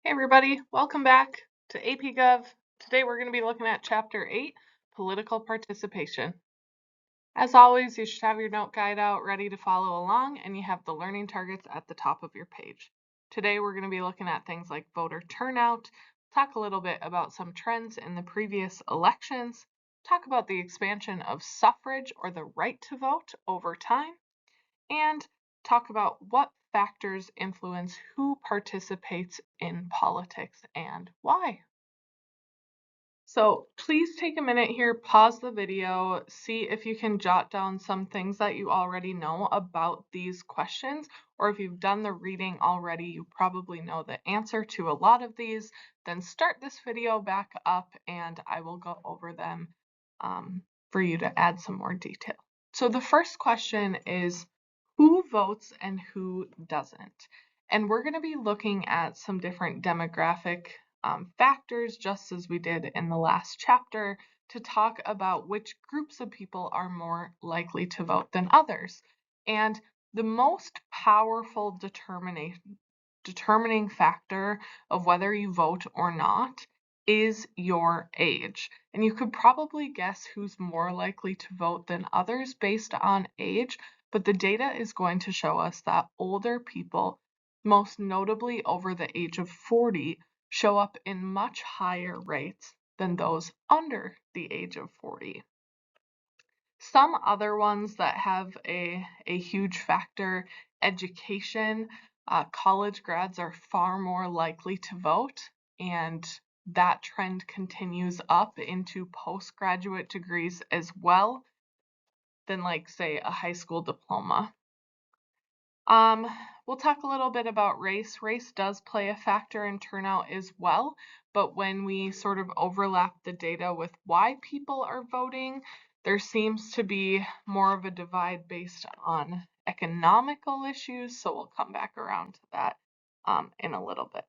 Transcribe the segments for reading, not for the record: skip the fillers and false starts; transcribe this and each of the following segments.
Hey everybody, welcome back to AP Gov. Today we're going to be looking at Chapter 8, Political Participation. As always, you should have your note guide out ready to follow along, and you have the learning targets at the top of your page. Today we're going to be looking at things like voter turnout, talk a little bit about some trends in the previous elections, talk about the expansion of suffrage or the right to vote over time, and talk about what factors influence who participates in politics and why. So please take a minute here, pause the video, see if you can jot down some things that you already know about these questions, or if you've done the reading already, you probably know the answer to a lot of these. Then start this video back up and I will go over them for you to add some more detail. So the first question is, who votes and who doesn't? And we're going to be looking at some different demographic factors, just as we did in the last chapter, to talk about which groups of people are more likely to vote than others. And the most powerful determining factor of whether you vote or not is your age. And you could probably guess who's more likely to vote than others based on age, but the data is going to show us that older people, most notably over the age of 40, show up in much higher rates than those under the age of 40. Some other ones that have a huge factor: education. College grads are far more likely to vote, and that trend continues up into postgraduate degrees as well than, like, say, a high school diploma. We'll talk a little bit about race. Race does play a factor in turnout as well, but when we sort of overlap the data with why people are voting, there seems to be more of a divide based on economical issues, so we'll come back around to that in a little bit.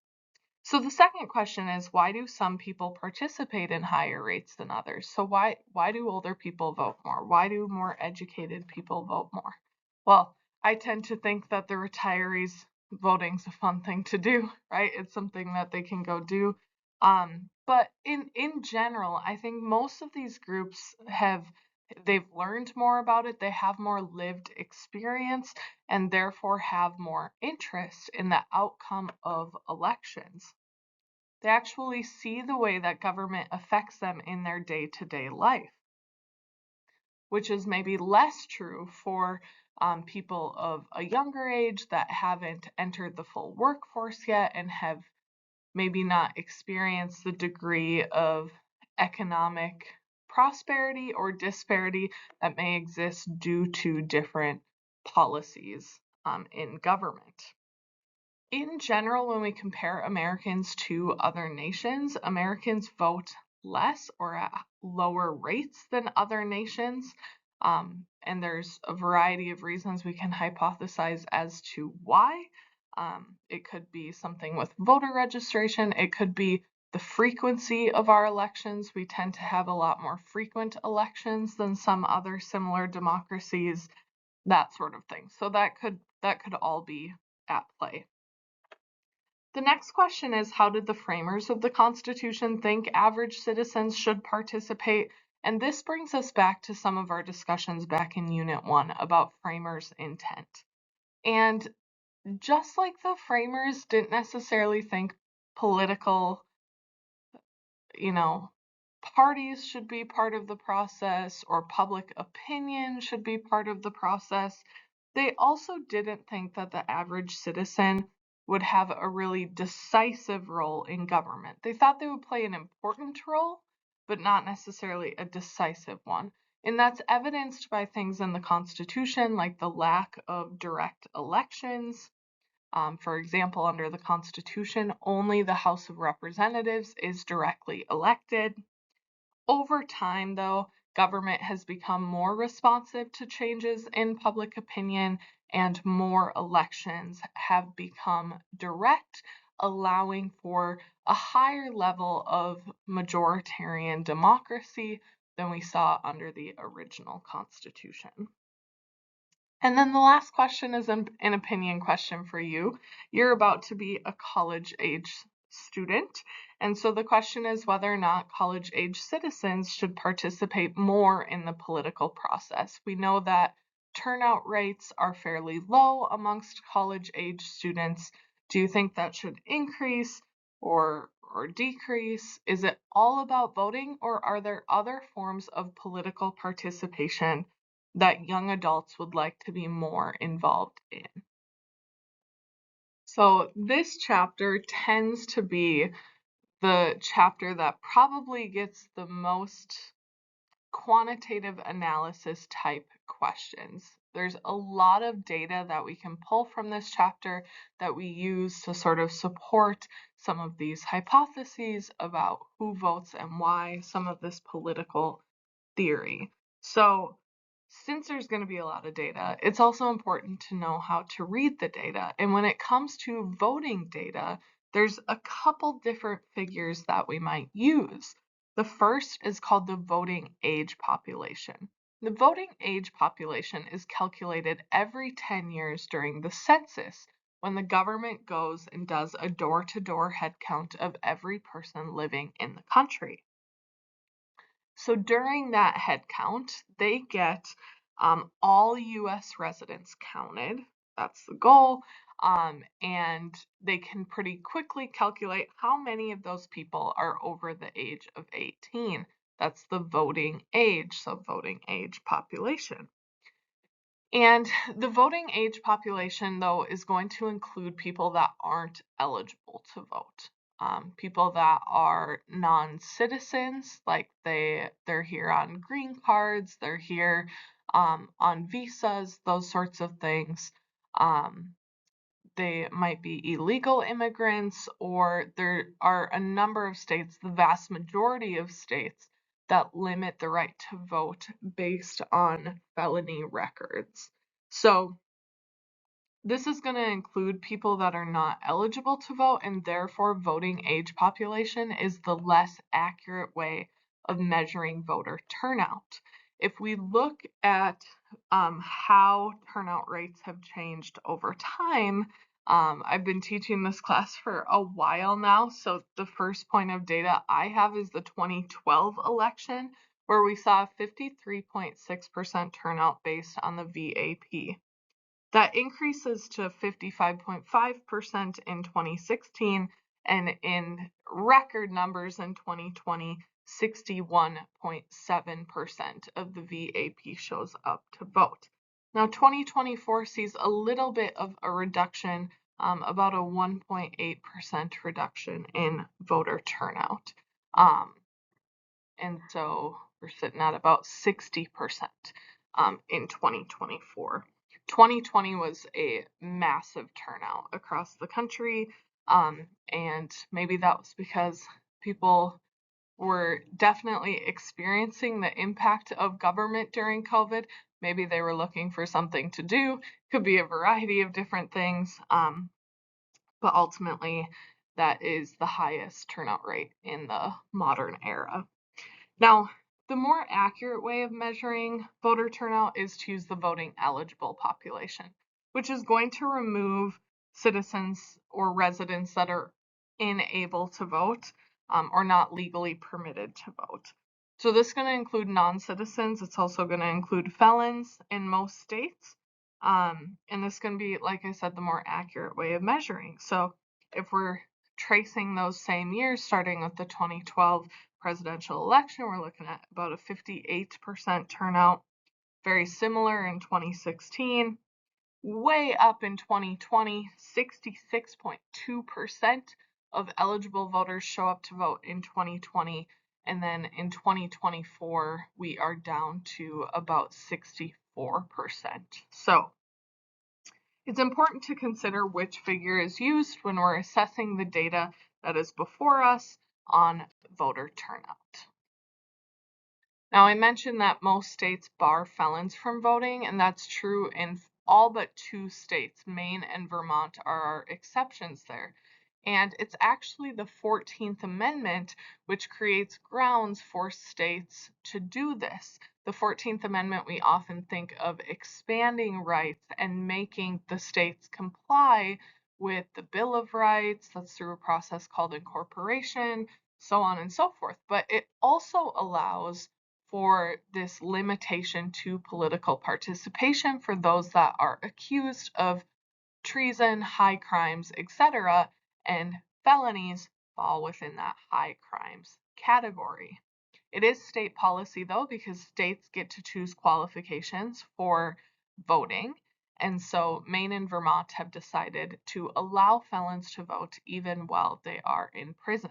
So the second question is, why do some people participate in higher rates than others? So why do older people vote more? Why do more educated people vote more? Well, I tend to think that the retirees voting's a fun thing to do, right? It's something that they can go do. But in general, I think most of these groups they've learned more about it, they have more lived experience, and therefore have more interest in the outcome of elections. They actually see the way that government affects them in their day-to-day life, which is maybe less true for people of a younger age that haven't entered the full workforce yet and have maybe not experienced the degree of economic prosperity or disparity that may exist due to different policies in government. In general, when we compare Americans to other nations, Americans vote less or at lower rates than other nations. And there's a variety of reasons we can hypothesize as to why. It could be something with voter registration. It could be the frequency of our elections. We tend to have a lot more frequent elections than some other similar democracies, that sort of thing. So that could all be at play. The next question is, how did the framers of the Constitution think average citizens should participate? And this brings us back to some of our discussions back in Unit 1 about framers' intent. And just like the framers didn't necessarily think political, parties should be part of the process or public opinion should be part of the process, they also didn't think that the average citizen would have a really decisive role in government. They thought they would play an important role, but not necessarily a decisive one. And that's evidenced by things in the Constitution, like the lack of direct elections. For example, under the Constitution, only the House of Representatives is directly elected. Over time, though, government has become more responsive to changes in public opinion, and more elections have become direct, allowing for a higher level of majoritarian democracy than we saw under the original Constitution. And then the last question is an opinion question for you. You're about to be a college age student. And so the question is whether or not college-age citizens should participate more in the political process. We know that turnout rates are fairly low amongst college-age students. Do you think that should increase or decrease? Is it all about voting, or are there other forms of political participation that young adults would like to be more involved in? So this chapter tends to be the chapter that probably gets the most quantitative analysis type questions. There's a lot of data that we can pull from this chapter that we use to sort of support some of these hypotheses about who votes and why, some of this political theory. So since there's going to be a lot of data, it's also important to know how to read the data. And when it comes to voting data, there's a couple different figures that we might use. The first is called the voting age population. The voting age population is calculated every 10 years during the census, when the government goes and does a door-to-door head count of every person living in the country. So during that head count, they get all US residents counted. That's the goal. And they can pretty quickly calculate how many of those people are over the age of 18. That's the voting age, so voting age population. And the voting age population, though, is going to include people that aren't eligible to vote. People that are non-citizens, like they're here on green cards, they're here on visas, those sorts of things. They might be illegal immigrants, or there are a number of states, the vast majority of states, that limit the right to vote based on felony records. So this is going to include people that are not eligible to vote, and therefore voting age population is the less accurate way of measuring voter turnout. If we look at how turnout rates have changed over time, I've been teaching this class for a while now, so the first point of data I have is the 2012 election, where we saw a 53.6% turnout based on the VAP. That increases to 55.5% in 2016, and in record numbers in 2020, 61.7% of the VAP shows up to vote. Now 2024 sees a little bit of a reduction, about a 1.8% reduction in voter turnout. And so we're sitting at about 60% in 2024. 2020 was a massive turnout across the country, and maybe that was because people were definitely experiencing the impact of government during COVID. Maybe they were looking for something to do. Could be a variety of different things, but ultimately that is the highest turnout rate in the modern era. Now, the more accurate way of measuring voter turnout is to use the voting eligible population, which is going to remove citizens or residents that are unable to vote, or not legally permitted to vote. So this is going to include non-citizens. It's also going to include felons in most states. And this is going to be, like I said, the more accurate way of measuring. So if we're tracing those same years, starting with the 2012 presidential election, we're looking at about a 58% turnout. Very similar in 2016. Way up in 2020, 66.2% of eligible voters show up to vote in 2020. And then in 2024, we are down to about 64%. So it's important to consider which figure is used when we're assessing the data that is before us on voter turnout. Now, I mentioned that most states bar felons from voting, and that's true in all but 2 states. Maine and Vermont are our exceptions there. And it's actually the 14th Amendment which creates grounds for states to do this. The 14th Amendment, we often think of expanding rights and making the states comply with the Bill of Rights, that's through a process called incorporation, so on and so forth. But it also allows for this limitation to political participation for those that are accused of treason, high crimes, etc., and felonies fall within that high crimes category. It is state policy though, because states get to choose qualifications for voting. And so Maine and Vermont have decided to allow felons to vote even while they are in prison.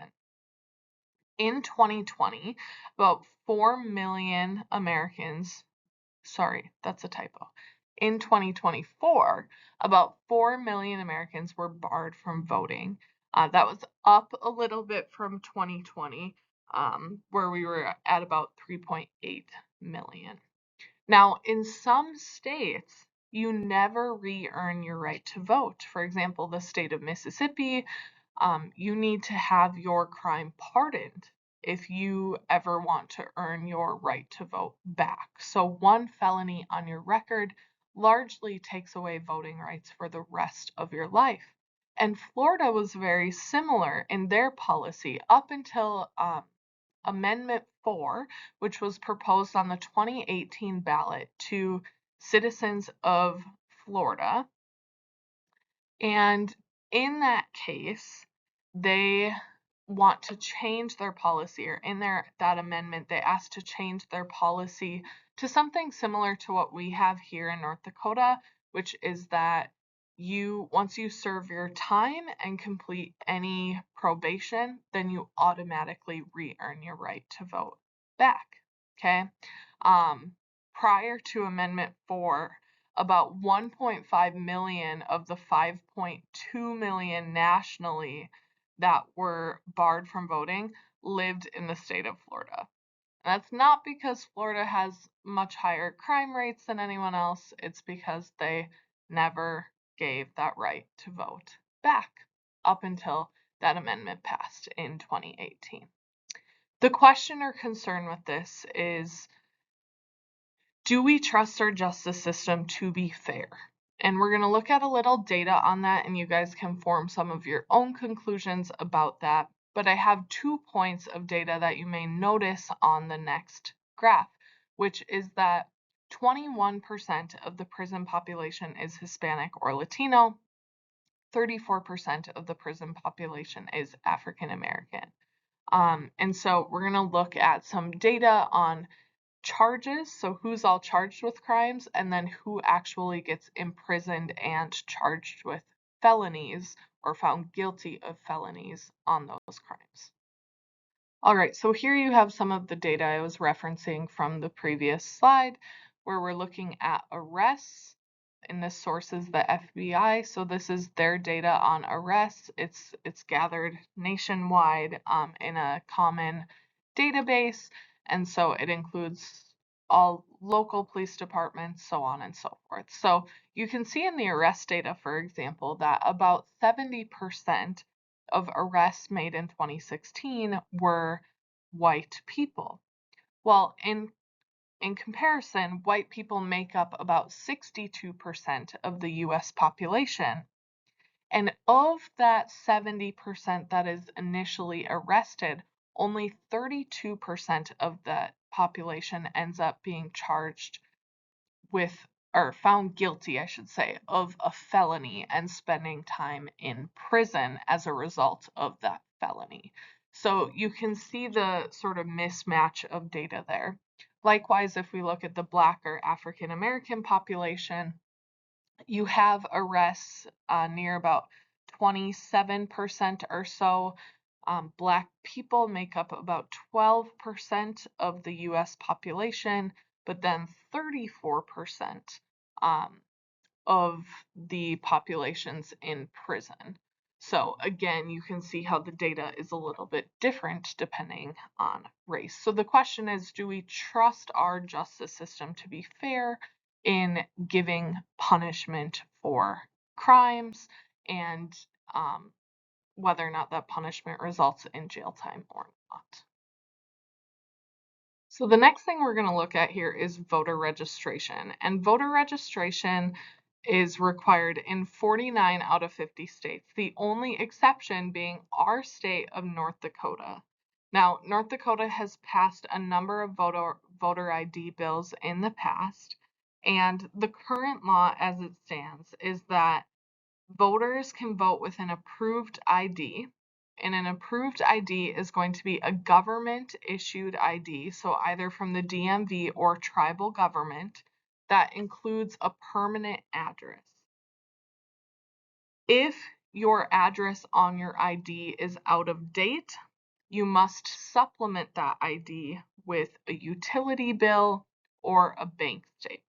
In 2020, about 4 million Americans, sorry, that's a typo. In 2024, about 4 million Americans were barred from voting. That was up a little bit from 2020, where we were at about 3.8 million. Now, in some states, you never re-earn your right to vote. For example, the state of Mississippi, you need to have your crime pardoned if you ever want to earn your right to vote back. So one felony on your record largely takes away voting rights for the rest of your life. And Florida was very similar in their policy up until Amendment 4, which was proposed on the 2018 ballot to citizens of Florida. And in that case, they want to change their policy, or in that amendment, they asked to change their policy to something similar to what we have here in North Dakota, which is that once you serve your time and complete any probation, then you automatically re-earn your right to vote back. Okay. Prior to Amendment 4, about 1.5 million of the 5.2 million nationally that were barred from voting lived in the state of Florida. And that's not because Florida has much higher crime rates than anyone else, it's because they never gave that right to vote back up until that amendment passed in 2018. The question or concern with this is, do we trust our justice system to be fair? And we're going to look at a little data on that, and you guys can form some of your own conclusions about that. But I have 2 points of data that you may notice on the next graph, which is that 21% of the prison population is Hispanic or Latino, 34% of the prison population is African American. And so we're going to look at some data on charges, so who's all charged with crimes, and then who actually gets imprisoned and charged with felonies or found guilty of felonies on those crimes. All right, so here you have some of the data I was referencing from the previous slide, where we're looking at arrests. And this source is the FBI, so this is their data on arrests. It's gathered nationwide in a common database, and so it includes all local police departments, so on and so forth. So you can see in the arrest data, for example, that about 70% of arrests made in 2016 were white people. Well, in comparison, white people make up about 62% of the US population. And of that 70% that is initially arrested, only 32% of that population ends up being charged with, or found guilty, I should say, of a felony and spending time in prison as a result of that felony. So you can see the sort of mismatch of data there. Likewise, if we look at the Black or African American population, you have arrests near about 27% or so. Black people make up about 12% of the US population, but then 34% of the population's in prison. So again, you can see how the data is a little bit different depending on race. So the question is, do we trust our justice system to be fair in giving punishment for crimes, and whether or not that punishment results in jail time or not? So the next thing we're going to look at here is voter registration. And voter registration is required in 49 out of 50 states, the only exception being our state of North Dakota. Now, North Dakota has passed a number of voter ID bills in the past, and the current law as it stands is that voters can vote with an approved ID, and an approved ID is going to be a government issued ID, so either from the DMV or tribal government, that includes a permanent address. If your address on your ID is out of date, you must supplement that ID with a utility bill or a bank statement.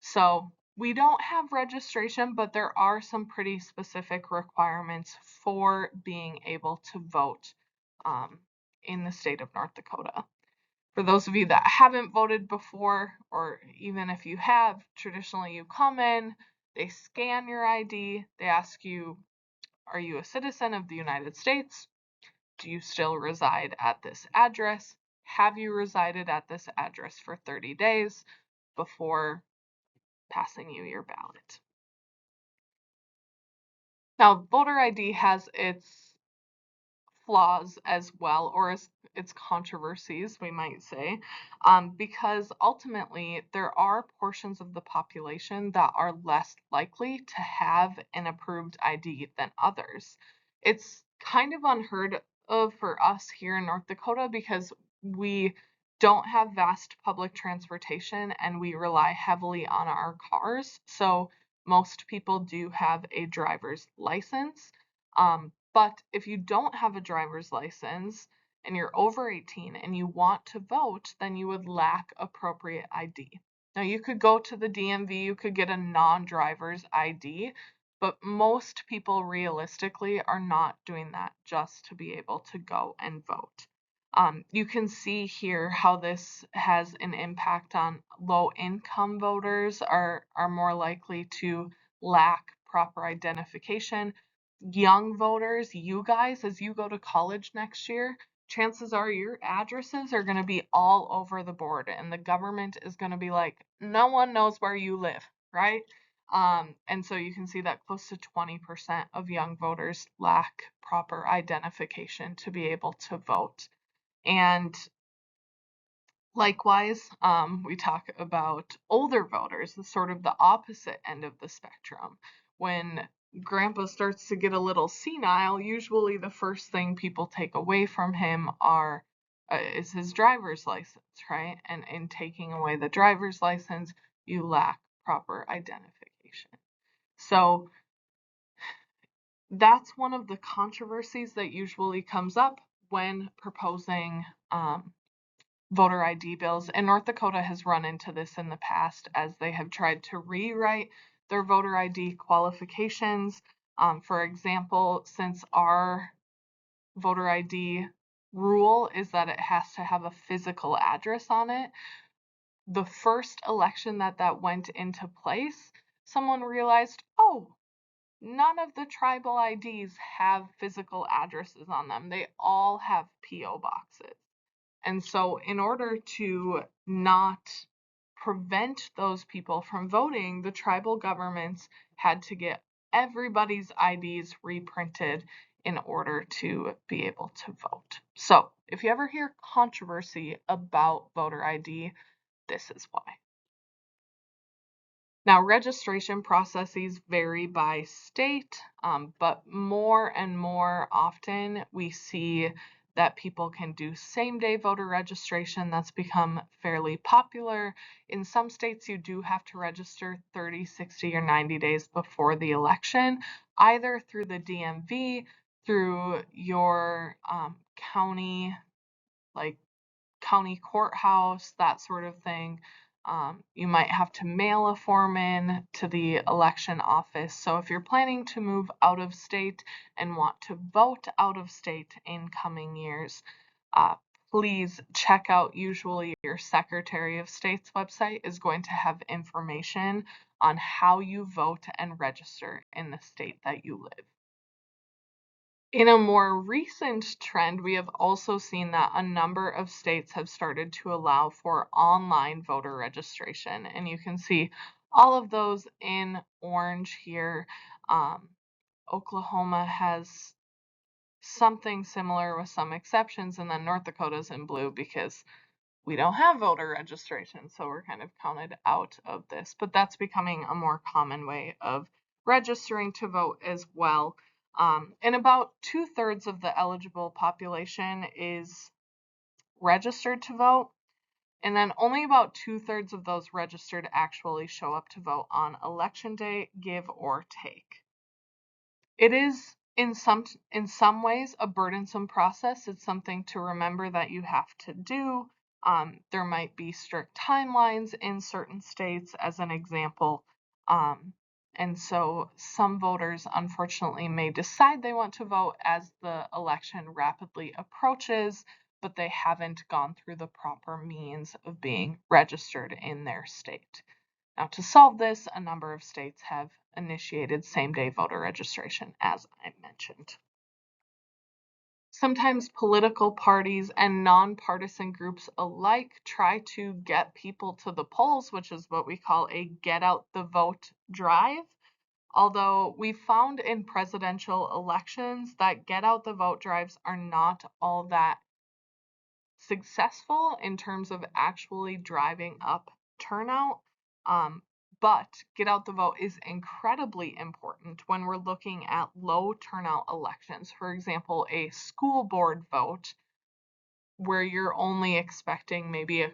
So we don't have registration, but there are some pretty specific requirements for being able to vote in the state of North Dakota. For those of you that haven't voted before, or even if you have, traditionally you come in, they scan your ID, they ask you, are you a citizen of the United States? Do you still reside at this address? Have you resided at this address for 30 days before passing you your ballot? Now, voter ID has its flaws as well, or its controversies, we might say, because ultimately there are portions of the population that are less likely to have an approved ID than others. It's kind of unheard of for us here in North Dakota because we don't have vast public transportation and we rely heavily on our cars. So most people do have a driver's license. But if you don't have a driver's license and you're over 18 and you want to vote, then you would lack appropriate ID. Now, you could go to the DMV, you could get a non-driver's ID, but most people realistically are not doing that just to be able to go and vote. You can see here how this has an impact on low-income voters are more likely to lack proper identification. Young voters, you guys, as you go to college next year, chances are your addresses are going to be all over the board, and the government is going to be like, no one knows where you live, right? And so you can see that close to 20% of young voters lack proper identification to be able to vote. And likewise, we talk about older voters, the sort of the opposite end of the spectrum. When grandpa starts to get a little senile, usually the first thing people take away from him is his driver's license, right? And in taking away the driver's license, you lack proper identification. So that's one of the controversies that usually comes up when proposing voter ID bills, and North Dakota has run into this in the past as they have tried to rewrite their voter ID qualifications. For example, since our voter ID rule is that it has to have a physical address on it, the first election that went into place, someone realized, oh, none of the tribal IDs have physical addresses on them. They all have PO boxes. And so in order to not prevent those people from voting, the tribal governments had to get everybody's IDs reprinted in order to be able to vote. So if you ever hear controversy about voter ID, this is why. Now, registration processes vary by state, but more and more often we see that people can do same-day voter registration. That's become fairly popular. In some states, you do have to register 30, 60, or 90 days before the election, either through the DMV, through your county, like county courthouse, that sort of thing. You might have to mail a form in to the election office. So if you're planning to move out of state and want to vote out of state in coming years, please check out, usually your Secretary of State's website is going to have information on how you vote and register in the state that you live. In a more recent trend, we have also seen that a number of states have started to allow for online voter registration. And you can see All of those in orange here. Oklahoma has something similar with some exceptions, and then North Dakota's in blue because we don't have voter registration, so we're kind of counted out of this. But that's becoming a more common way of registering to vote as well. And about 2/3 of the eligible population is registered to vote, and then only about 2/3 of those registered actually show up to vote on election day, give or take. It is in some ways a burdensome process. It's something to remember that you have to do. There might be strict timelines in certain states, as an example. And so some voters, unfortunately, may decide they want to vote as the election rapidly approaches, but they haven't gone through the proper means of being registered in their state. Now, to solve this, a number of states have initiated same-day voter registration, as I mentioned. Sometimes political parties and nonpartisan groups alike try to get people to the polls, which is what we call a get out the vote drive. Although we found in presidential elections that get out the vote drives are not all that successful in terms of actually driving up turnout. But get out the vote is incredibly important when we're looking at low turnout elections. For example, a school board vote where you're only expecting maybe a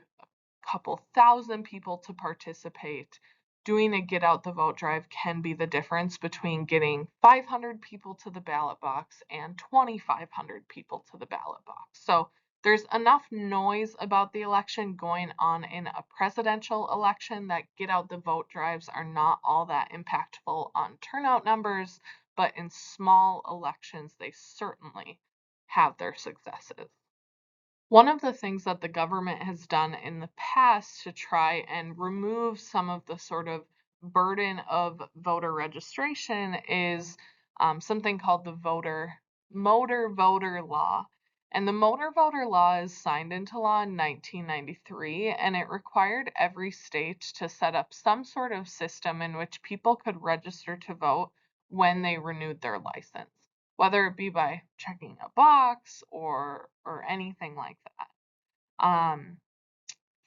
couple thousand people to participate. Doing a get out the vote drive can be the difference between getting 500 people to the ballot box and 2,500 people to the ballot box. So there's enough noise about the election going on in a presidential election that get out the vote drives are not all that impactful on turnout numbers, but in small elections, they certainly have their successes. One of the things that the government has done in the past to try and remove some of the sort of burden of voter registration is something called the Motor Voter Law. And the Motor Voter Law is signed into law in 1993, and it required every state to set up some sort of system in which people could register to vote when they renewed their license, whether it be by checking a box or anything like that.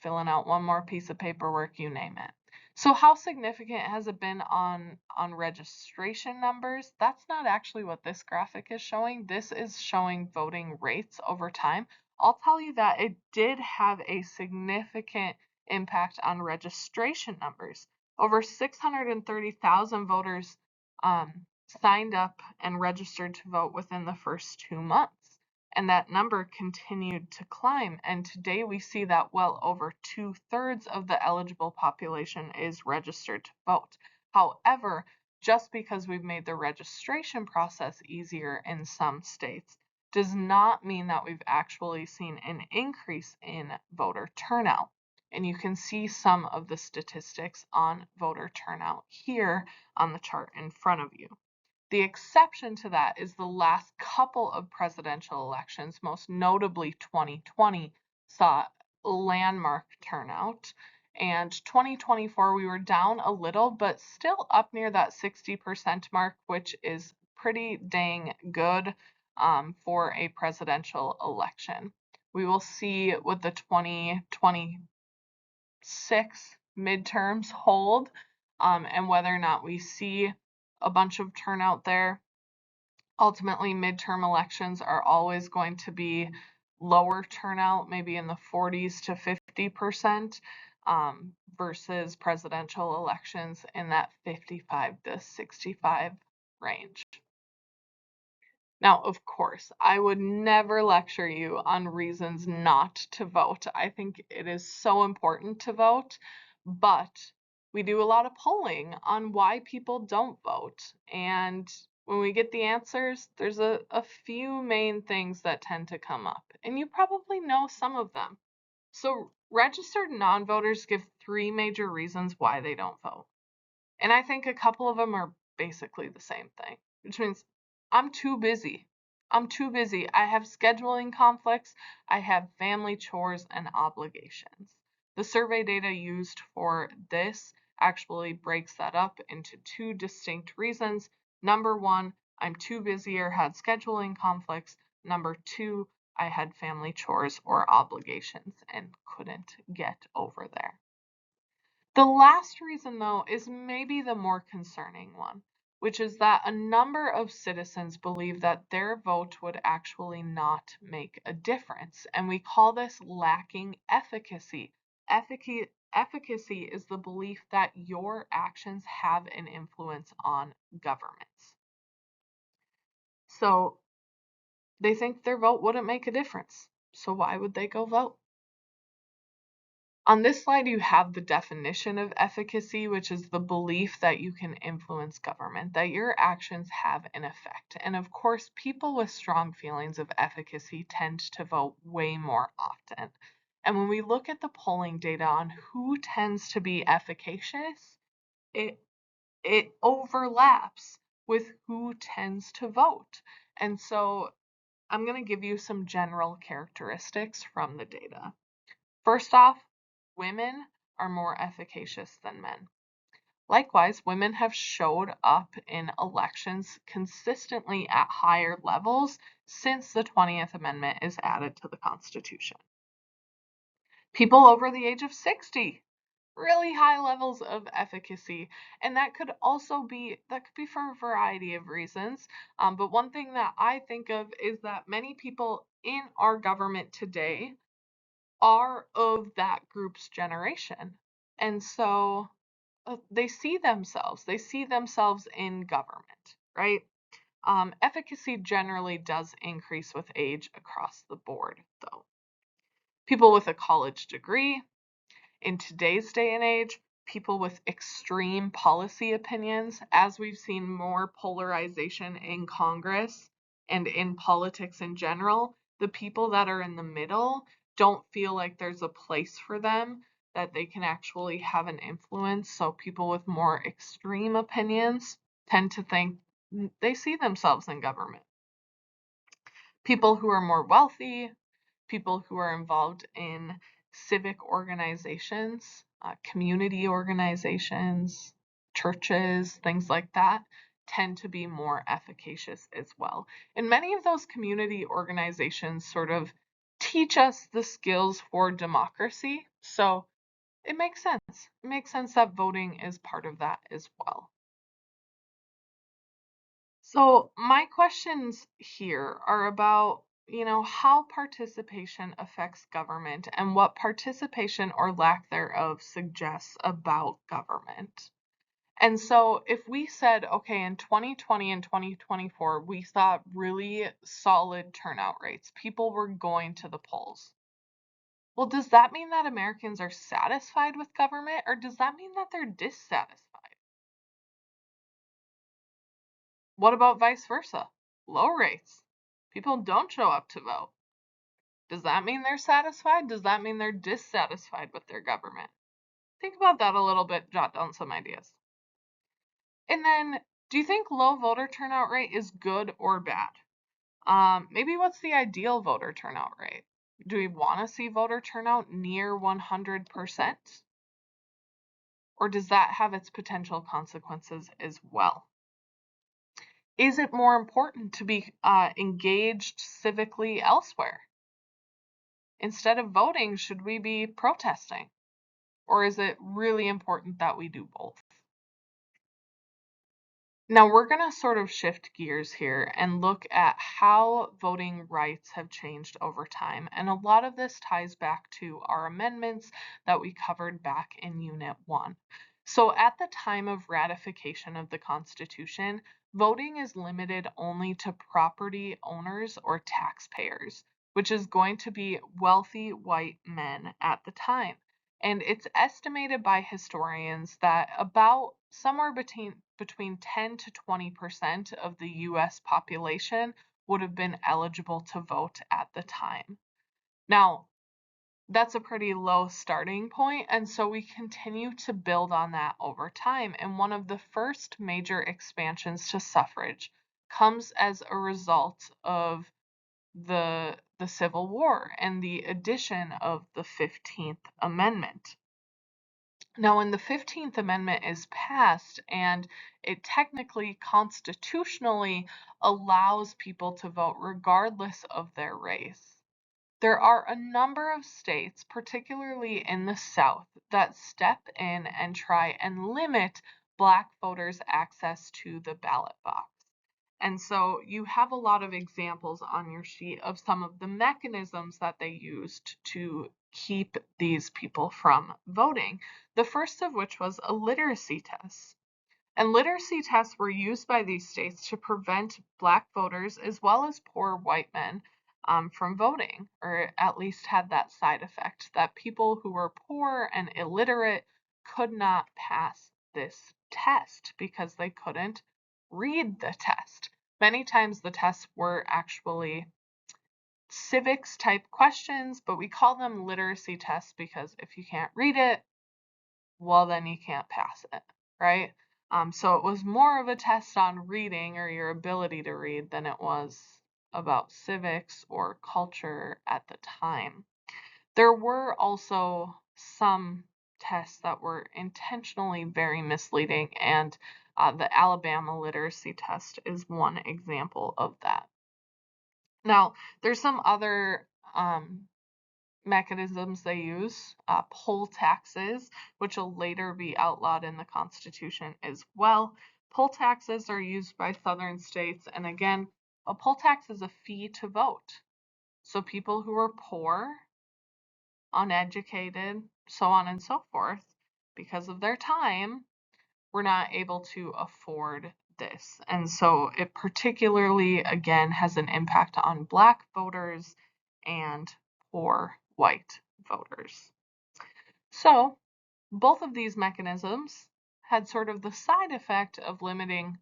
Filling out one more piece of paperwork, you name it. So how significant has it been on registration numbers? That's not actually what this graphic is showing. This is showing voting rates over time. I'll tell you that it did have a significant impact on registration numbers. Over 630,000 voters signed up and registered to vote within the first 2 months. And that number continued to climb. And today we see that well over 2/3 of the eligible population is registered to vote. However, just because we've made the registration process easier in some states does not mean that we've actually seen an increase in voter turnout. And you can see some of the statistics on voter turnout here on the chart in front of you. The exception to that is the last couple of presidential elections, most notably 2020, saw landmark turnout. And 2024, we were down a little, but still up near that 60% mark, which is pretty dang good for a presidential election. We will see what the 2026 midterms hold and whether or not we see a bunch of turnout there. Ultimately, midterm elections are always going to be lower turnout, maybe in the 40s to 50%, versus presidential elections in that 55 to 65 range. Now, of course, I would never lecture you on reasons not to vote. I think it is so important to vote, but we do a lot of polling on why people don't vote. And when we get the answers, there's a few main things that tend to come up, and you probably know some of them. So registered non-voters give 3 major reasons why they don't vote. And I think a couple of them are basically the same thing, which means I'm too busy. I'm too busy. I have scheduling conflicts. I have family chores and obligations. The survey data used for this actually breaks that up into two distinct reasons. Number one, I'm too busy or had scheduling conflicts. Number two, I had family chores or obligations and couldn't get over there. The last reason, though, is maybe the more concerning one, which is that a number of citizens believe that their vote would actually not make a difference, and we call this lacking efficacy. Efficacy is the belief that your actions have an influence on governments. So they think their vote wouldn't make a difference. So why would they go vote? On this slide, you have the definition of efficacy, which is the belief that you can influence government, that your actions have an effect. And of course, people with strong feelings of efficacy tend to vote way more often. And when we look at the polling data on who tends to be efficacious, it overlaps with who tends to vote. And so I'm going to give you some general characteristics from the data. First off, women are more efficacious than men. Likewise, women have showed up in elections consistently at higher levels since the 20th Amendment is added to the Constitution. People over the age of 60, really high levels of efficacy, and that could be for a variety of reasons. But one thing that I think of is that many people in our government today are of that group's generation. And so they see themselves in government, right? Efficacy generally does increase with age across the board, though. People with a college degree, in today's day and age, people with extreme policy opinions, as we've seen more polarization in Congress and in politics in general, the people that are in the middle don't feel like there's a place for them, that they can actually have an influence. So people with more extreme opinions tend to think they see themselves in government. People who are more wealthy, people who are involved in civic organizations, community organizations, churches, things like that, tend to be more efficacious as well. And many of those community organizations sort of teach us the skills for democracy. So it makes sense. It makes sense that voting is part of that as well. So my questions here are about, how participation affects government and what participation or lack thereof suggests about government. And so if we said, okay, in 2020 and 2024, we saw really solid turnout rates, people were going to the polls. Well, does that mean that Americans are satisfied with government, or does that mean that they're dissatisfied? What about vice versa? Low rates. People don't show up to vote. Does that mean they're satisfied? Does that mean they're dissatisfied with their government? Think about that a little bit, jot down some ideas. And then, do you think low voter turnout rate is good or bad? Maybe what's the ideal voter turnout rate? Do we want to see voter turnout near 100%? Or does that have its potential consequences as well? Is it more important to be engaged civically elsewhere? Instead of voting, should we be protesting? Or is it really important that we do both? Now we're going to sort of shift gears here and look at how voting rights have changed over time. And a lot of this ties back to our amendments that we covered back in Unit 1. So at the time of ratification of the Constitution, voting is limited only to property owners or taxpayers, which is going to be wealthy white men at the time. And it's estimated by historians that about somewhere between 10 to 20% of the US population would have been eligible to vote at the time. Now, that's a pretty low starting point, and so we continue to build on that over time. And one of the first major expansions to suffrage comes as a result of the Civil War and the addition of the 15th Amendment. Now, when the 15th Amendment is passed and it technically constitutionally allows people to vote regardless of their race, there are a number of states, particularly in the South, that step in and try and limit Black voters' access to the ballot box. And so you have a lot of examples on your sheet of some of the mechanisms that they used to keep these people from voting. The first of which was a literacy test. And literacy tests were used by these states to prevent Black voters as well as poor white men from voting, or at least had that side effect that people who were poor and illiterate could not pass this test because they couldn't read the test. Many times the tests were actually civics type questions, but we call them literacy tests because if you can't read it, well, then you can't pass it, right? So it was more of a test on reading or your ability to read than it was about civics or culture at the time. There were also some tests that were intentionally very misleading, and the Alabama literacy test is one example of that. Now, there's some other mechanisms they use, poll taxes, which will later be outlawed in the Constitution as well. Poll taxes are used by southern states, and again, a poll tax is a fee to vote. So people who are poor, uneducated, so on and so forth, because of their time, were not able to afford this. And so it particularly, again, has an impact on Black voters and poor white voters. So both of these mechanisms had sort of the side effect of limiting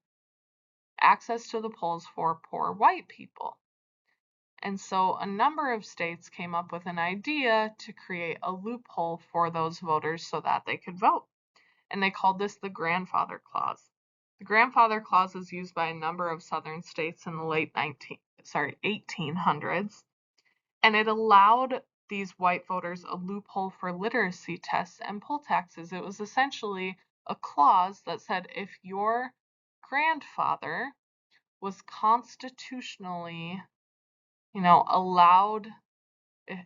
access to the polls for poor white people. And so a number of states came up with an idea to create a loophole for those voters so that they could vote. And they called this the grandfather clause. The grandfather clause is used by a number of southern states in the late 1800s, and it allowed these white voters a loophole for literacy tests and poll taxes. It was essentially a clause that said if your grandfather was constitutionally, allowed,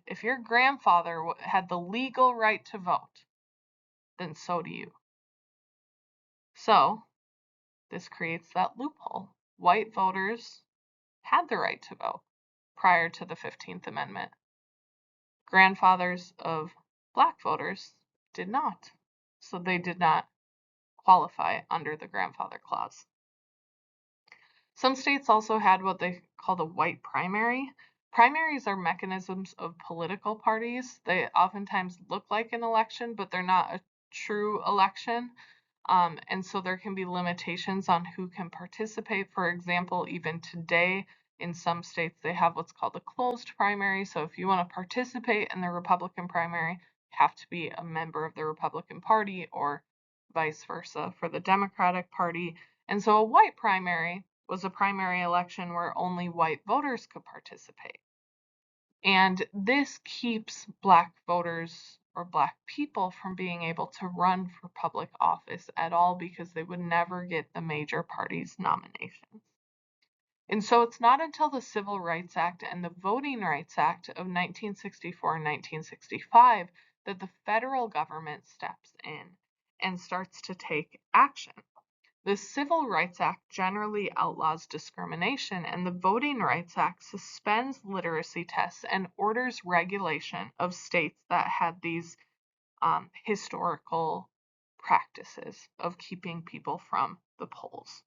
if your grandfather had the legal right to vote, then so do you. So this creates that loophole. White voters had the right to vote prior to the 15th Amendment. Grandfathers of Black voters did not, so they did not qualify under the grandfather clause. Some states also had what they called a white primary. Primaries are mechanisms of political parties. They oftentimes look like an election, but they're not a true election. And so there can be limitations on who can participate. For example, even today in some states, they have what's called a closed primary. So if you want to participate in the Republican primary, you have to be a member of the Republican Party or vice versa for the Democratic Party. And so a white primary was a primary election where only white voters could participate. And this keeps Black voters or Black people from being able to run for public office at all because they would never get the major parties' nominations. And so it's not until the Civil Rights Act and the Voting Rights Act of 1964 and 1965 that the federal government steps in and starts to take action. The Civil Rights Act generally outlaws discrimination, and the Voting Rights Act suspends literacy tests and orders regulation of states that had these historical practices of keeping people from the polls.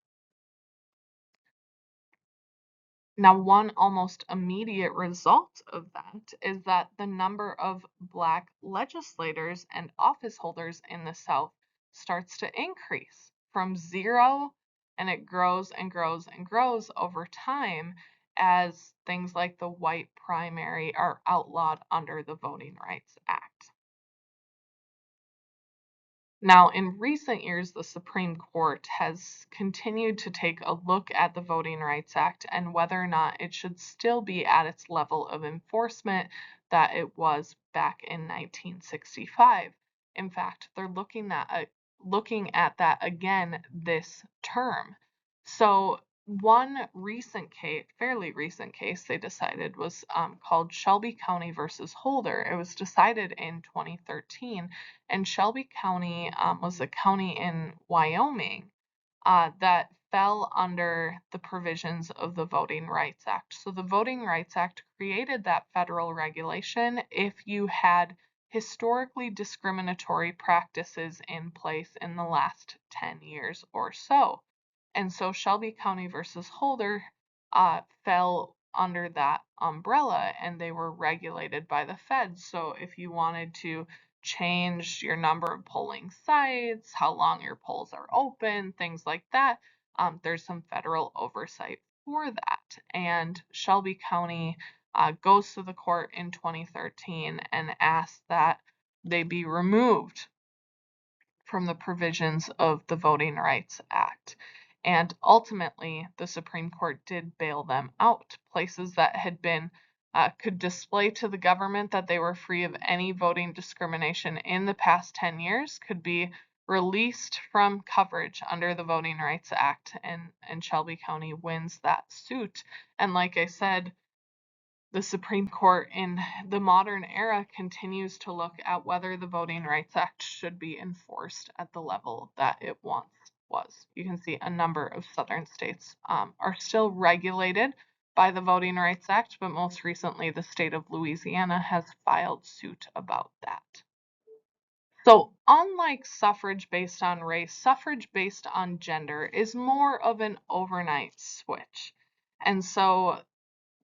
Now, one almost immediate result of that is that the number of Black legislators and office holders in the South starts to increase from 0, and it grows and grows and grows over time as things like the white primary are outlawed under the Voting Rights Act. Now, in recent years, the Supreme Court has continued to take a look at the Voting Rights Act and whether or not it should still be at its level of enforcement that it was back in 1965. In fact, they're looking at that again this term. So one recent case, fairly recent case, they decided was called Shelby County versus Holder. It was decided in 2013, and Shelby County was a county in Wyoming that fell under the provisions of the Voting Rights Act. So the Voting Rights Act created that federal regulation if you had historically discriminatory practices in place in the last 10 years or so. And so Shelby County versus Holder fell under that umbrella, and they were regulated by the feds. So if you wanted to change your number of polling sites, how long your polls are open, things like that, there's some federal oversight for that. And Shelby County goes to the court in 2013 and asks that they be removed from the provisions of the Voting Rights Act. And ultimately, the Supreme Court did bail them out. Places that had been could display to the government that they were free of any voting discrimination in the past 10 years could be released from coverage under the Voting Rights Act, and Shelby County wins that suit. And like I said, the Supreme Court in the modern era continues to look at whether the Voting Rights Act should be enforced at the level that it once was. You can see a number of southern states are still regulated by the Voting Rights Act, but most recently the state of Louisiana has filed suit about that. So unlike suffrage based on race, suffrage based on gender is more of an overnight switch. And so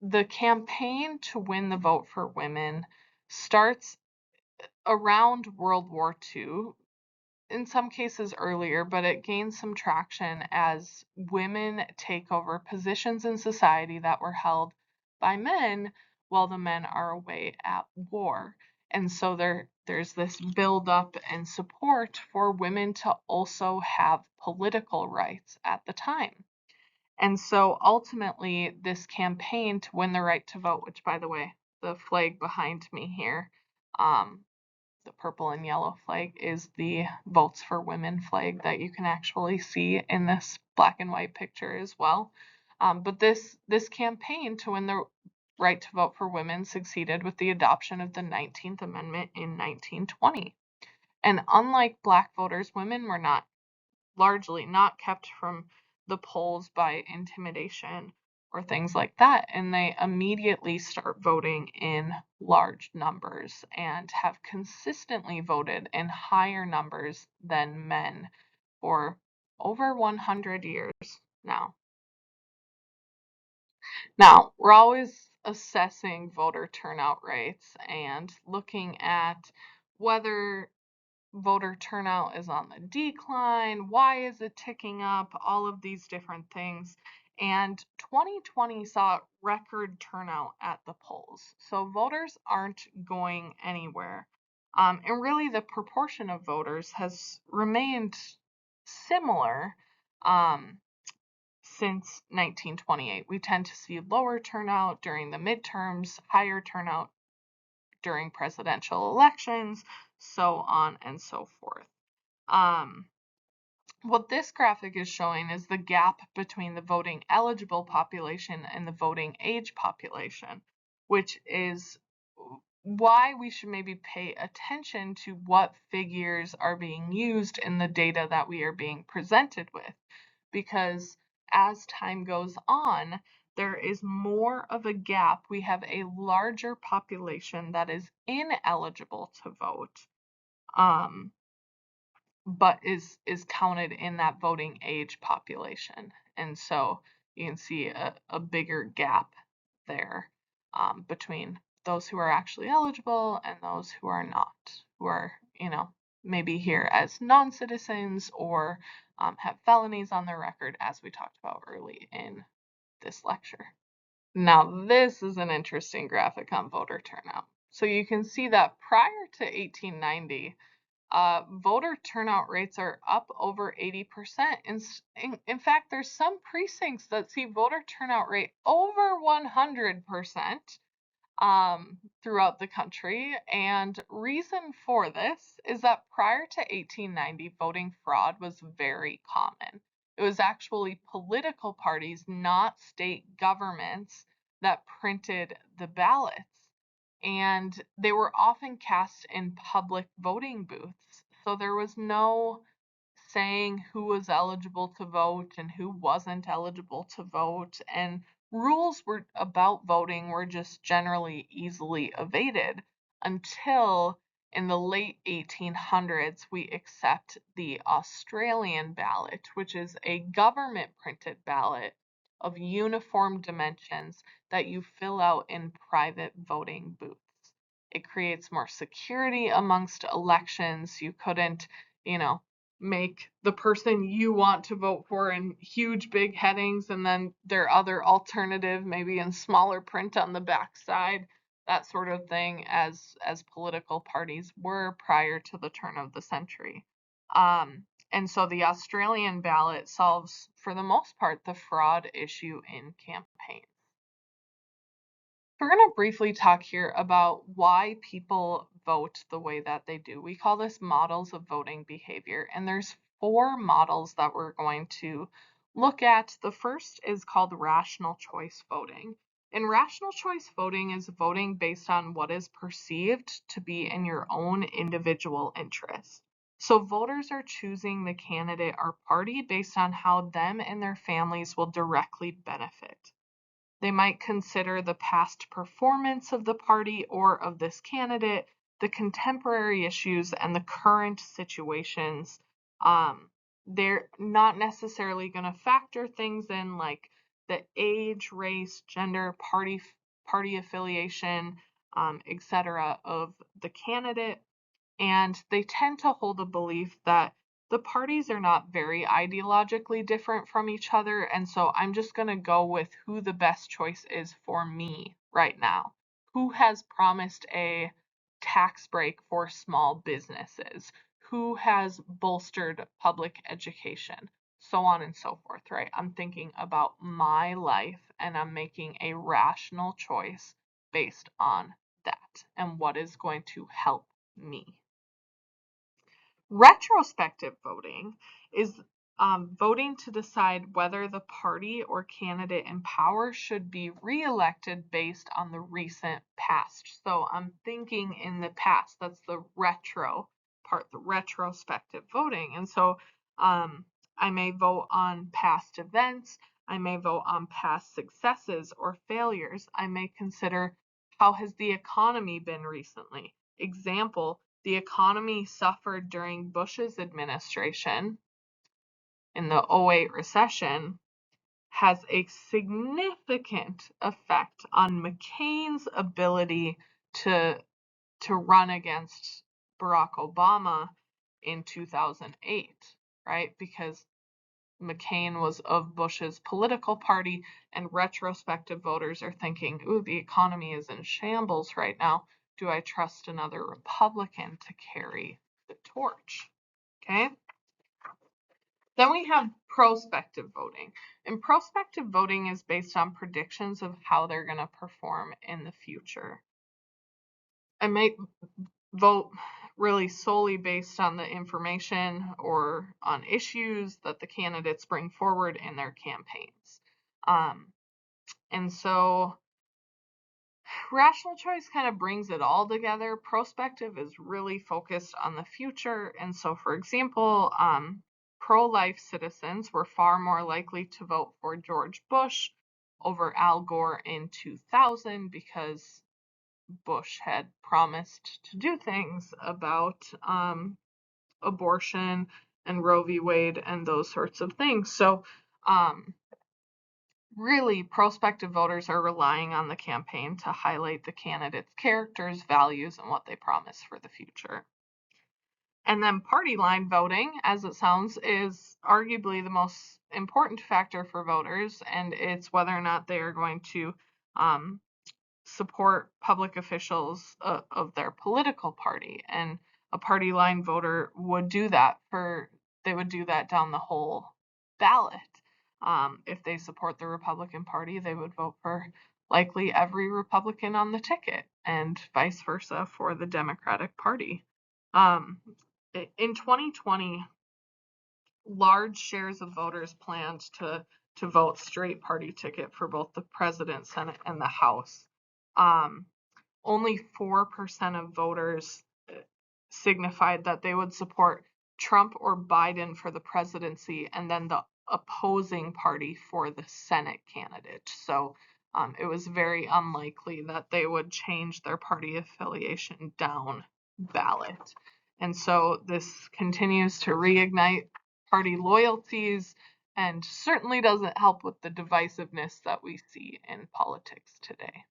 the campaign to win the vote for women starts around World War II, in some cases earlier, but it gains some traction as women take over positions in society that were held by men while the men are away at war. And so there's this build-up and support for women to also have political rights at the time. And so ultimately, this campaign to win the right to vote, which by the way, the flag behind me here, the purple and yellow flag, is the Votes for Women flag that you can actually see in this black and white picture as well. But this campaign to win the right to vote for women succeeded with the adoption of the 19th Amendment in 1920. And unlike black voters, women were largely not kept from the polls by intimidation or things like that, and they immediately start voting in large numbers and have consistently voted in higher numbers than men for over 100 years now. Now, we're always assessing voter turnout rates and looking at whether voter turnout is on the decline, why is it ticking up, all of these different things. And 2020 saw record turnout at the polls. So voters aren't going anywhere. And really the proportion of voters has remained similar since 1928. We tend to see lower turnout during the midterms, higher turnout during presidential elections, so on and so forth. What this graphic is showing is the gap between the voting eligible population and the voting age population, which is why we should maybe pay attention to what figures are being used in the data that we are being presented with. Because as time goes on, there is more of a gap. We have a larger population that is ineligible to vote, but is counted in that voting age population. And so you can see a bigger gap there between those who are actually eligible and those who are not, who are, maybe here as non-citizens or have felonies on their record, as we talked about early in this lecture. Now, this is an interesting graphic on voter turnout. So you can see that prior to 1890, voter turnout rates are up over 80%. In fact, there's some precincts that see voter turnout rate over 100%. throughout the country. And reason for this is that prior to 1890, voting fraud was very common. It was actually political parties, not state governments, that printed the ballots. And they were often cast in public voting booths. So there was no saying who was eligible to vote and who wasn't eligible to vote. And rules were about voting were just generally easily evaded until in the late 1800s we accept the Australian ballot, which is a government printed ballot of uniform dimensions that you fill out in private voting booths. It creates more security amongst elections. You couldn't, you know, make the person you want to vote for in huge big headings and then their other alternative maybe in smaller print on the back side, that sort of thing, as political parties were prior to the turn of the century. And so the Australian ballot solves, for the most part, the fraud issue in campaigns. We're going to briefly talk here about why people vote the way that they do. We call this models of voting behavior, and there's 4 models that we're going to look at. The first is called rational choice voting. And rational choice voting is voting based on what is perceived to be in your own individual interest. So voters are choosing the candidate or party based on how them and their families will directly benefit. They might consider the past performance of the party or of this candidate, the contemporary issues, and the current situations. They're not necessarily going to factor things in like the age, race, gender, party affiliation, etc. of the candidate. And they tend to hold a belief that the parties are not very ideologically different from each other, and so I'm just going to go with who the best choice is for me right now. Who has promised a tax break for small businesses? Who has bolstered public education? So on and so forth, right? I'm thinking about my life and I'm making a rational choice based on that and what is going to help me. Retrospective voting is voting to decide whether the party or candidate in power should be reelected based on the recent past. So I'm thinking in the past, that's the retro part, the retrospective voting. And so I may vote on past events, I may vote on past successes or failures. I may consider how has the economy been recently. Example, the economy suffered during Bush's administration in the 08 recession has a significant effect on McCain's ability to run against Barack Obama in 2008, right? Because McCain was of Bush's political party, and retrospective voters are thinking, ooh, the economy is in shambles right now. Do I trust another Republican to carry the torch? Okay. Then we have prospective voting. And prospective voting is based on predictions of how they're going to perform in the future. I might vote really solely based on the information or on issues that the candidates bring forward in their campaigns. And so rational choice kind of brings it all together. Prospective is really focused on the future. And so, for example, pro-life citizens were far more likely to vote for George Bush over Al Gore in 2000 because Bush had promised to do things about abortion and Roe v. Wade and those sorts of things. So really, prospective voters are relying on the campaign to highlight the candidate's characters, values, and what they promise for the future. And then party line voting, as it sounds, is arguably the most important factor for voters, and it's whether or not they are going to support public officials of their political party. And a party line voter would do that they would do that down the whole ballot. If they support the Republican Party, they would vote for likely every Republican on the ticket, and vice versa for the Democratic Party. In 2020, large shares of voters planned to vote straight party ticket for both the president, Senate, and the House. Only 4% of voters signified that they would support Trump or Biden for the presidency, and then the opposing party for the Senate candidate. So it was very unlikely that they would change their party affiliation down ballot. And so this continues to reignite party loyalties and certainly doesn't help with the divisiveness that we see in politics today.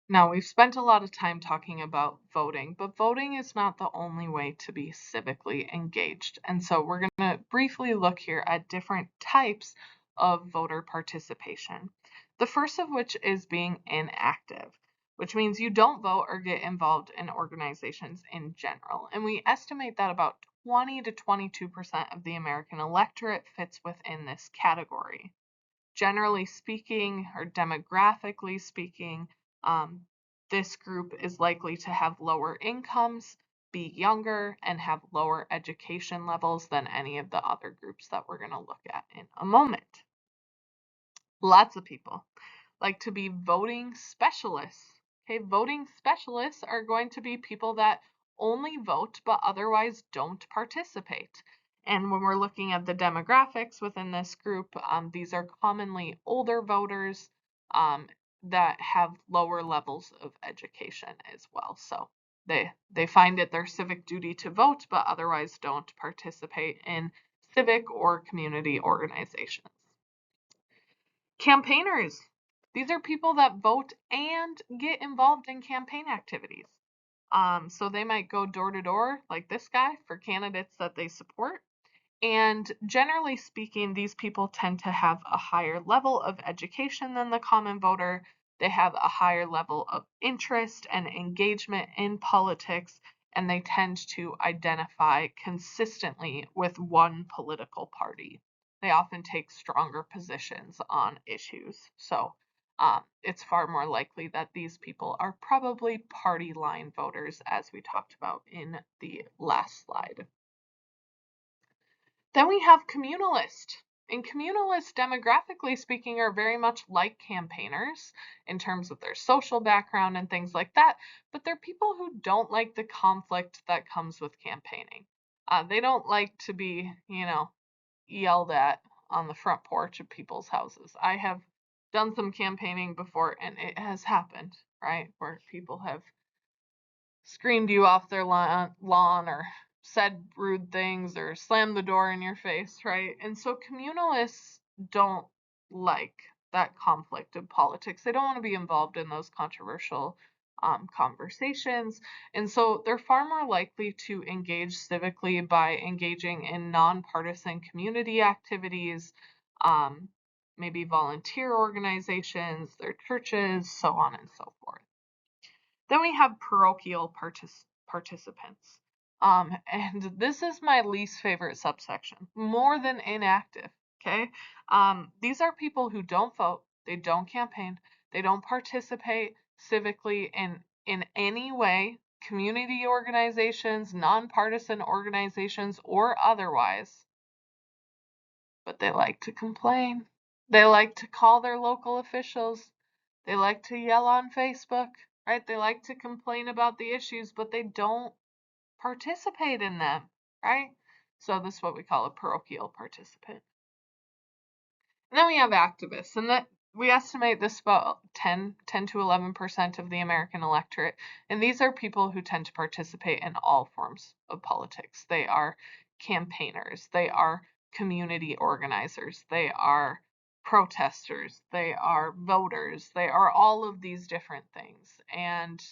Now, we've spent a lot of time talking about voting, but voting is not the only way to be civically engaged. And so we're going to briefly look here at different types of voter participation. The first of which is being inactive, which means you don't vote or get involved in organizations in general. And we estimate that about 20 to 22% of the American electorate fits within this category. Generally speaking, or demographically speaking, this group is likely to have lower incomes, be younger, and have lower education levels than any of the other groups that we're going to look at in a moment. Lots of people like to be voting specialists. Okay, voting specialists are going to be people that only vote but otherwise don't participate. And when we're looking at the demographics within this group, these are commonly older voters that have lower levels of education as well. So they find it their civic duty to vote, but otherwise don't participate in civic or community organizations. Campaigners. These are people that vote and get involved in campaign activities. So they might go door to door, like this guy, for candidates that they support. And generally speaking, these people tend to have a higher level of education than the common voter. They have a higher level of interest and engagement in politics, and they tend to identify consistently with one political party. They often take stronger positions on issues. So it's far more likely that these people are probably party line voters, as we talked about in the last slide. Then we have communalists. And communalists, demographically speaking, are very much like campaigners in terms of their social background and things like that, but they're people who don't like the conflict that comes with campaigning. They don't like to be, yelled at on the front porch of people's houses. I have done some campaigning before, and it has happened, right, where people have screamed you off their lawn or said rude things or slammed the door in your face, right? And so communalists don't like that conflict of politics. They don't want to be involved in those controversial conversations. And so they're far more likely to engage civically by engaging in nonpartisan community activities, maybe volunteer organizations, their churches, so on and so forth. Then we have parochial participants. And this is my least favorite subsection, more than inactive, okay? These are people who don't vote, they don't campaign, they don't participate civically in any way, community organizations, nonpartisan organizations, or otherwise, but they like to complain. They like to call their local officials. They like to yell on Facebook, right? They like to complain about the issues, but they don't participate in them, right? So this is what we call a parochial participant. And then we have activists, and that we estimate this about 10 to 11% of the American electorate. And these are people who tend to participate in all forms of politics. They are campaigners, they are community organizers, they are protesters, they are voters, they are all of these different things. And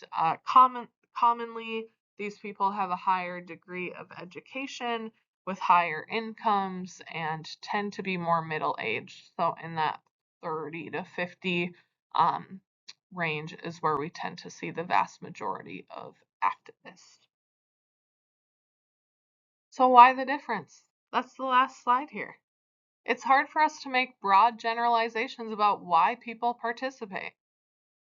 commonly, these people have a higher degree of education with higher incomes and tend to be more middle-aged. So in that 30 to 50 range is where we tend to see the vast majority of activists. So why the difference? That's the last slide here. It's hard for us to make broad generalizations about why people participate.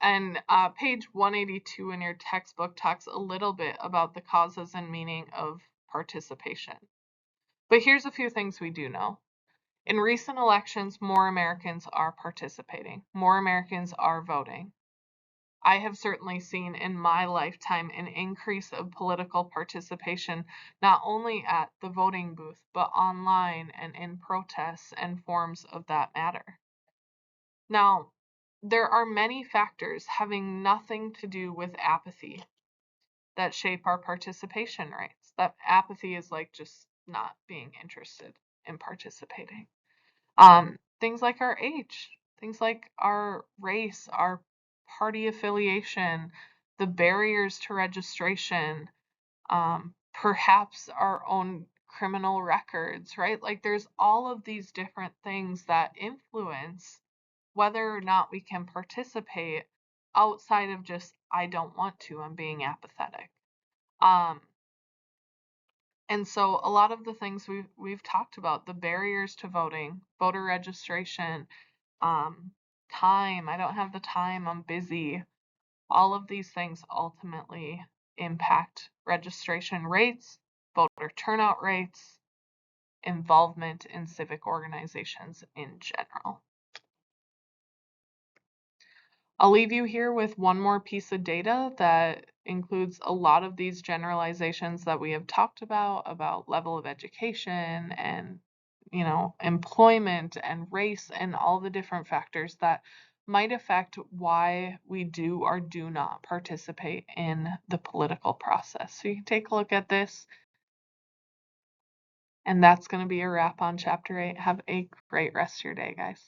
And page 182 in your textbook talks a little bit about the causes and meaning of participation. But here's a few things we do know. In recent elections, more Americans are participating. More Americans are voting. I have certainly seen in my lifetime an increase of political participation, not only at the voting booth, but online and in protests and forms of that matter. Now, there are many factors having nothing to do with apathy that shape our participation rates. That apathy is like just not being interested in participating. Things like our age, things like our race, our party affiliation, the barriers to registration, perhaps our own criminal records, right? Like there's all of these different things that influence whether or not we can participate outside of just, I don't want to, I'm being apathetic. And so a lot of the things we've talked about, the barriers to voting, voter registration, time, I don't have the time, I'm busy. All of these things ultimately impact registration rates, voter turnout rates, involvement in civic organizations in general. I'll leave you here with one more piece of data that includes a lot of these generalizations that we have talked about level of education and, employment and race and all the different factors that might affect why we do or do not participate in the political process. So you can take a look at this. And that's going to be a wrap on Chapter 8. Have a great rest of your day, guys.